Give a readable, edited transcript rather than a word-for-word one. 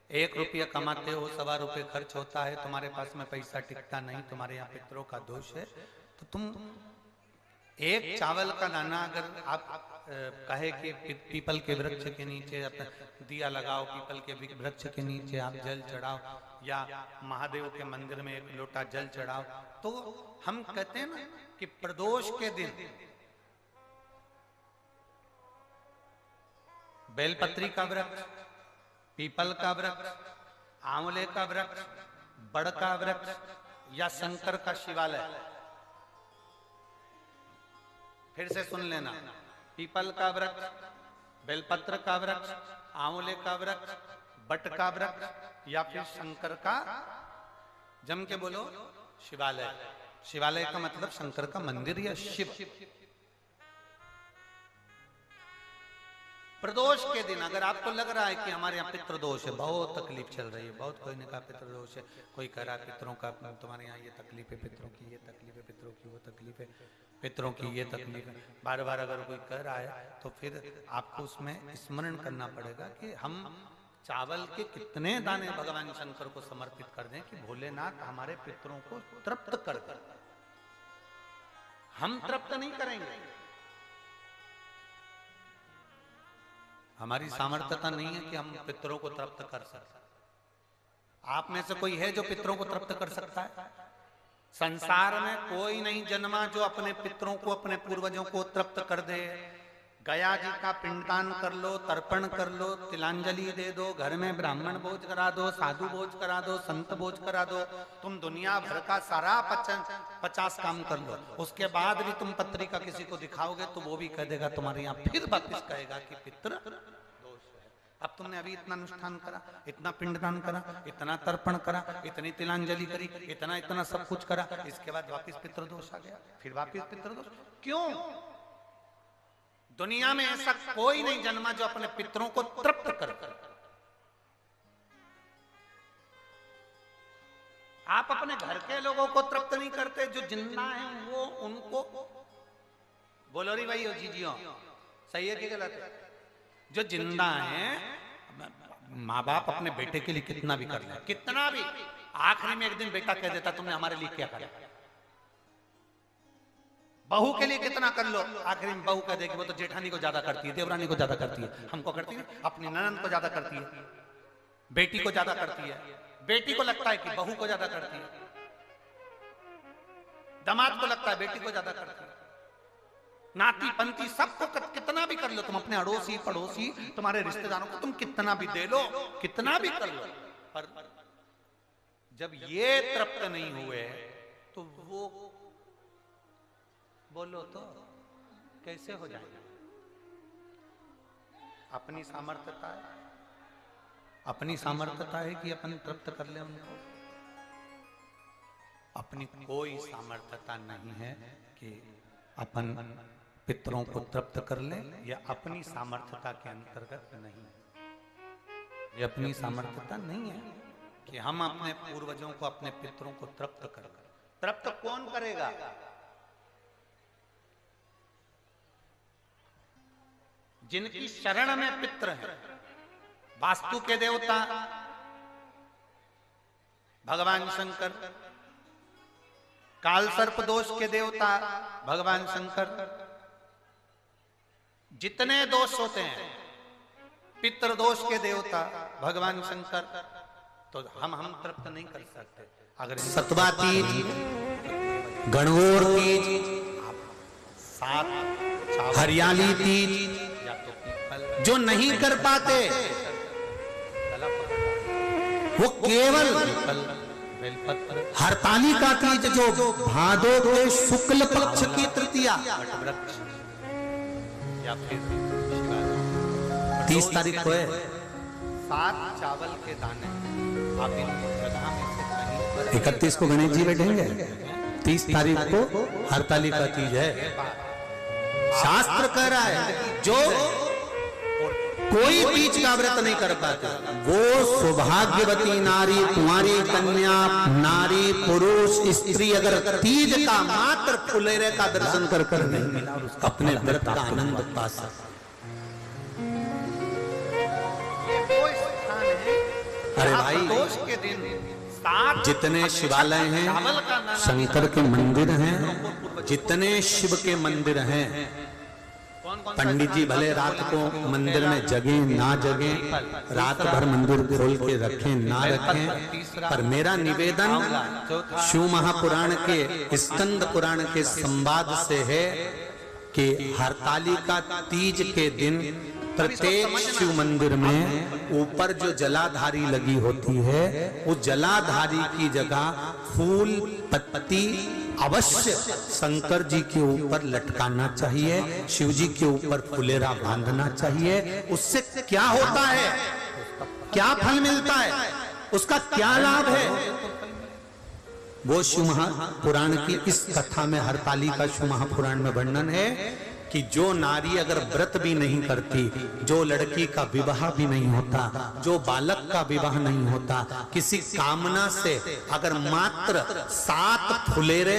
1 रुपया कमाते हो, 1.25 खर्च होता है, तुम्हारे पास में पैसा टिकता नहीं, तुम्हारे यहाँ पितरों का दोष है, तो तुम एक चावल का दाना अगर आप कहे कि पीपल के वृक्ष के नीचे दिया लगाओ, पीपल के वृक्ष के नीचे आप जल चढ़ाओ, या महादेव के मंदिर में 1 लोटा जल चढ़ाओ, तो हम कहते हैं ना कि प्रदोष के दिन बेलपत्री का वृक्ष, पीपल का वृक्ष, आंवले का वृक्ष, बड़ का वृक्ष या शंकर का शिवालय, फिर से सुन लेना, पीपल का वृक्ष, बेलपत्र का वृक्ष, आंवले का वृक्ष, बट का वृक्ष या फिर शंकर का, जम के बोलो, शिवालय। शिवालय का मतलब शंकर का मंदिर या शिव। प्रदोष के दिन अगर आपको लग रहा है कि हमारे यहाँ पितृदोष है, बहुत तकलीफ चल रही है, बहुत कोई ने कहा पितृदोष है, कोई कह रहा है पितरों का, तुम्हारे यहाँ ये तकलीफ है, पितरों की ये तकलीफ है, पितरों की वो तकलीफ है, पितरों की ये तकलीफ है, बार बार अगर कोई कह रहा है तो फिर आपको उसमें स्मरण करना पड़ेगा कि हम चावल के कितने दाने भगवान शंकर को समर्पित कर दें कि भोलेनाथ हमारे पितरों को तृप्त कर दें। हम तृप्त नहीं करेंगे, हमारी सामर्थ्यता नहीं है कि हम पितरों को तृप्त कर सकते। आप में से कोई है जो पितरों को तृप्त कर सकता है? संसार में कोई नहीं जन्मा जो अपने पितरों को, अपने पूर्वजों को तृप्त कर दे। गया जी का पिंडदान कर लो, तर्पण कर लो, तिलांजलि दे दो, घर में ब्राह्मण भोज करा दो, साधु भोज करा दो, संत भोज करा दो, तुम दुनिया भर का सारा 50 काम कर लो, उसके बाद भी तुम पत्रिका किसी को दिखाओगे तो वो भी कह देगा तुम्हारे यहाँ, फिर वापिस कहेगा कि पितृ दोष है। अब तुमने अभी इतना अनुष्ठान करा, इतना पिंडदान करा, इतना तर्पण करा, इतनी तिलांजलि करी, इतना सब कुछ करा, इसके बाद वापिस पितृदोष आ गया, फिर वापिस पितृदोष। क्यों? दुनिया में ऐसा कोई नहीं जन्मा जो अपने पितरों को तृप्त कर। आप अपने घर के लोगों को तृप्त नहीं करते, जो जिंदा हैं वो उनको बोलो री भाई, जीजियो सही है कि गलत है? जो जिंदा हैं, माँ बाप अपने बेटे के लिए कितना भी कर ले, कितना भी, आखिरी में एक दिन बेटा कह देता तुमने हमारे लिए क्या करा। बहू के लिए कितना कर लो, आखिरी में बहू कह दे कि वो तो जेठानी को ज्यादा करती है, देवरानी को ज्यादा करती है, हमको करती है, अपनी ननद को ज्यादा करती है, बेटी को ज्यादा करती है, बेटी को लगता है कि बहू को ज्यादा करती है, दामाद को लगता है बेटी को ज्यादा करती है, नाती पंती सबको कितना भी कर लो, तुम अपने अड़ोसी पड़ोसी तुम्हारे रिश्तेदारों को तुम कितना भी दे लो, कितना भी कर लो, पर जब ये तृप्त नहीं हुए तो वो बोलो तो कैसे हो जाएगा? अपनी सामर्थ्यता है, अपनी सामर्थ्यता है कि अपन तृप्त कर ले उनको। अपनी कोई सामर्थ्यता नहीं है कि अपन पितरों को तृप्त कर ले, या अपनी सामर्थ्यता के अंतर्गत नहीं, ये अपनी सामर्थ्यता नहीं है कि हम अपने पूर्वजों को, अपने पितरों को तृप्त कर। तृप्त कौन करेगा? जिनकी शरण में पित्र है। वास्तु के देवता भगवान शंकर, काल सर्प दोष के देवता भगवान शंकर, जितने दोष होते हैं पितृ दोष के देवता भगवान शंकर, तो हम तृप्त नहीं कर सकते। अगर सतवा तीज, गणगौर तीज, सात हरियाली तीज जो नहीं कर पाते, वो केवल हरतालिका तीज जो भादो के शुक्ल पक्ष की तृतीया या फिर 30 तारीख को है, 7 चावल के दाने आप इन जगह में से कहीं पर 31 को गणेश जी बैठेंगे, 30 तारीख को हरतालिका तीज है। शास्त्र कह रहा है जो कोई तीज का व्रत नहीं कर पाता वो सौभाग्यवती नारी, कुंवारी कन्या, नारी, पुरुष, स्त्री अगर तीज का मात्र फुलेरे का दर्शन कर नहीं मिला, अपने व्रत का आनंद पा सकता। ये वो स्थान है अरे भाई के दिन जितने शिवालय हैं, शंकर के मंदिर हैं, जितने शिव के मंदिर हैं, पंडित जी भले रात को मंदिर में जगे ना जगे, रात भर मंदिर खोल के रखें ना रखें, पर मेरा निवेदन शिव महापुराण के स्कंद पुराण के संवाद से है कि हरतालिका तीज के दिन प्रत्येक शिव मंदिर में ऊपर जो जलाधारी लगी होती है, वो जलाधारी की जगह फूल पत्ती अवश्य शंकर जी के ऊपर लटकाना चाहिए, शिव जी के ऊपर फुलेरा बांधना चाहिए। उससे क्या होता है, क्या फल मिलता है, उसका क्या लाभ है, वो शिव महापुराण की इस कथा में, हरतालिका शिव महापुराण में वर्णन है कि जो नारी अगर व्रत भी नहीं करती, जो लड़की का विवाह भी नहीं होता, जो बालक का विवाह नहीं होता, किसी कामना से अगर मात्र 7 फुलेरे